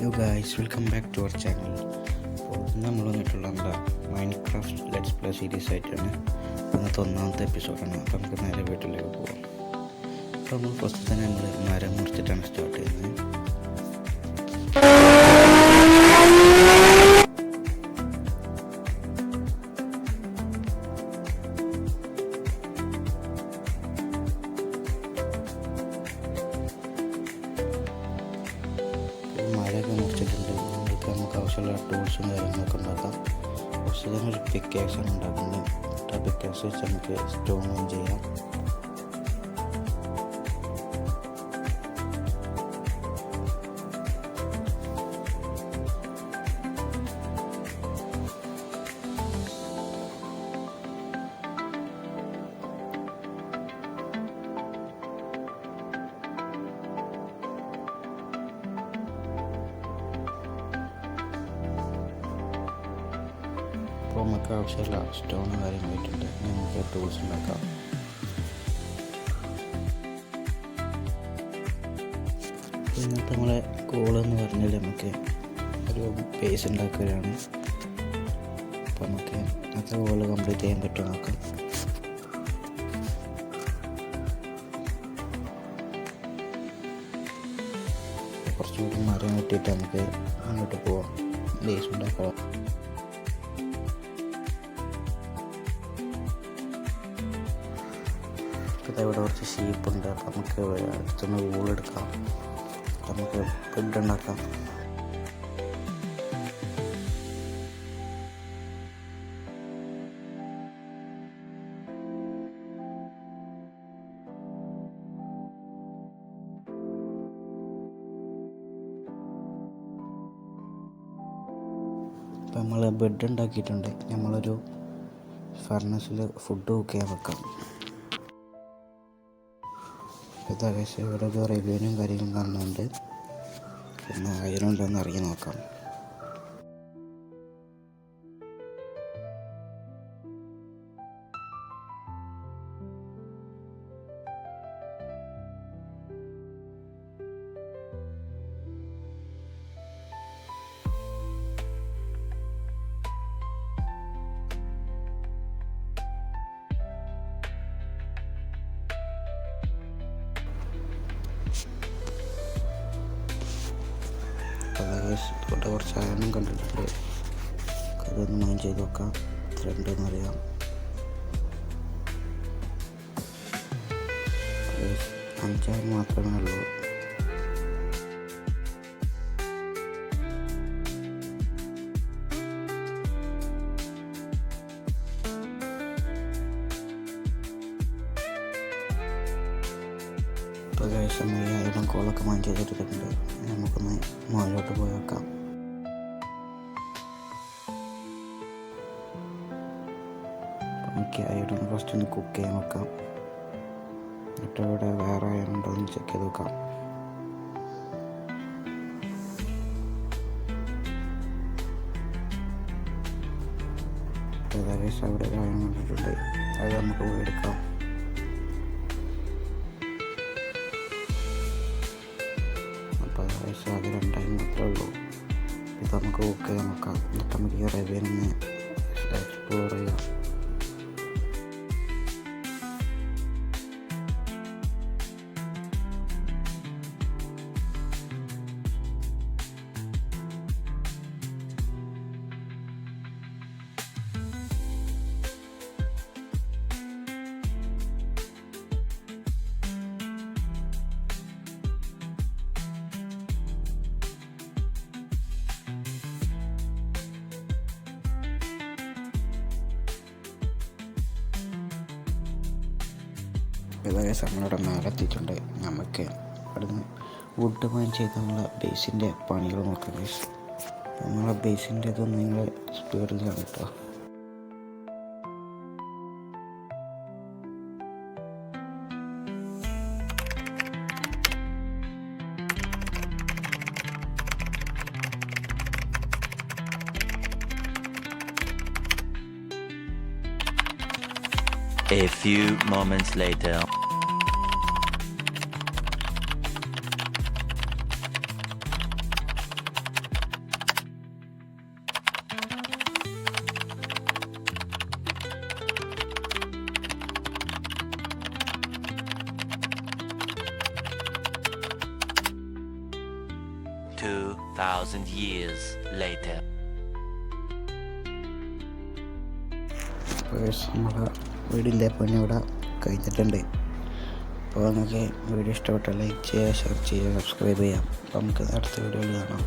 Hello guys, welcome back to our channel. അപ്പോൾ ഇന്ന് നമ്മൾ വന്നിട്ടുള്ള നമ്മുടെ മൈൻക്രാഫ്റ്റ് ലെറ്റ്സ് പ്ലേ സീരീസ് ആയിട്ടാണ്. ഇന്നത്തെ ഒന്നാമത്തെ എപ്പിസോഡാണ്. അപ്പോൾ നമുക്ക് നേരെ വീട്ടിലേക്ക് പോകാം. അപ്പോൾ നമ്മൾ ഫസ്റ്റ് തന്നെ നമ്മൾ മരം മുറിച്ചിട്ടാണ് സ്റ്റാർട്ട് ചെയ്യുന്നത്. മരമൊക്കെ മുറിച്ചിട്ടുണ്ട്. നമുക്ക് ആവശ്യമുള്ള ടൂൾസും കാര്യങ്ങളൊക്കെ ഉണ്ടാക്കാം. കുറച്ച് തന്നെ ഒരു പിക്കാക്സാണ് ഉണ്ടാക്കുന്നത്. ആ പിക്കാക്സ് വെച്ച് നമുക്ക് സ്റ്റോൺ ചെയ്യാം. അപ്പോൾ നമുക്ക് ആവശ്യമുള്ള സ്റ്റോണും കാര്യങ്ങളായിട്ടുണ്ട്. നമുക്ക് ടൂൾസ് ഉണ്ടാക്കാം. ഇന്നത്തെ നമ്മളെ ഗോളെന്ന് പറഞ്ഞാൽ നമുക്ക് ഒരു ബേസ് ഉണ്ടാക്കുകയാണ്. അപ്പോൾ നമുക്ക് ഇന്നത്തെ ഗോള് കംപ്ലീറ്റ് ചെയ്യാൻ പറ്റുമോ നോക്കാം. കുറച്ചുകൂടി മരം വെട്ടിയിട്ട് നമുക്ക് അങ്ങോട്ട് പോവാം, ബേസ് ഉണ്ടാക്കാം. ഇവിടെ കുറച്ച് ഷീപ്പുണ്ട്. അപ്പം നമുക്ക് അടുത്തുനിന്ന് വൂളെടുക്കാം, നമുക്ക് ബെഡ് ഉണ്ടാക്കാം. ഇപ്പം നമ്മൾ ബെഡ് ഉണ്ടാക്കിയിട്ടുണ്ട്. നമ്മളൊരു ഫർണസിൽ ഫുഡ് കുക്ക് ചെയ്യാൻ വെക്കാം. ഏകദേശം ഇവിടെ ഒരു റെവ്യൂനും കാര്യങ്ങളും കാണുന്നുണ്ട്. പിന്നെ അയറും ഉണ്ടോയെന്ന് അറിയാൻ നോക്കാം. ഇവിടെ കുറച്ച് അയണും കണ്ടിട്ടുണ്ട്. അതൊന്ന് മൈൻഡ് ചെയ്ത് നോക്കാം. രണ്ടെന്ന് അറിയാം. 5 മാത്രമേ ഉള്ളൂ. ഇപ്പോൾ കഴിച്ച 1000 കോളൊക്കെ മൈൻഡ് ചെയ്തിട്ടുണ്ട്. നമുക്കൊന്ന് മുകളിലോട്ട് പോയി വെക്കാം. നമുക്ക് അയൺ ഫസ്റ്റ് ഒന്ന് കുക്ക് ചെയ്യാൻ വെക്കാം. എന്നിട്ട് ഇവിടെ വേറെ അയൺ ഉണ്ടോ എന്ന് ചെക്ക് ചെയ്ത് വെക്കാം. ഏകദേശം അവിടെ ഒരു അയൺ കണ്ടിട്ടുണ്ട്. അത് നമുക്ക് പോയി എടുക്കാം. അത് 2 മാത്രമേ ഉള്ളൂ. ഇത് നമുക്ക് കുക്ക് ചെയ്യാൻ നോക്കാം. എന്നിട്ട് നമുക്ക് ഈ റെവ്യൂനെ എക്സ്പ്ലോർ ചെയ്യാം. ഏകദേശം നമ്മളിവിടെ മേലെ എത്തിയിട്ടുണ്ട്. നമുക്ക് അവിടുന്ന് വുഡ് മൈൻ ചെയ്ത് നമ്മളെ ബേസിൻ്റെ പണികൾ നോക്കാം. നമ്മളെ ബേസിൻ്റെ ഇതൊന്നും നിങ്ങൾ സ്പീഡിൽ കണ്ടിട്ടോ. A few moments later. 2,000 years later. നമ്മളെ വീടിൻ്റെ പണി ഇവിടെ കഴിഞ്ഞിട്ടുണ്ട്. അപ്പോൾ നിങ്ങൾക്ക് വീഡിയോ ഇഷ്ടപ്പെട്ടാൽ ലൈക്ക് ചെയ്യുക, ഷെയർ ചെയ്യുക, സബ്സ്ക്രൈബ് ചെയ്യാം. അപ്പോൾ നമുക്ക് അടുത്ത വീഡിയോയിൽ കാണാം.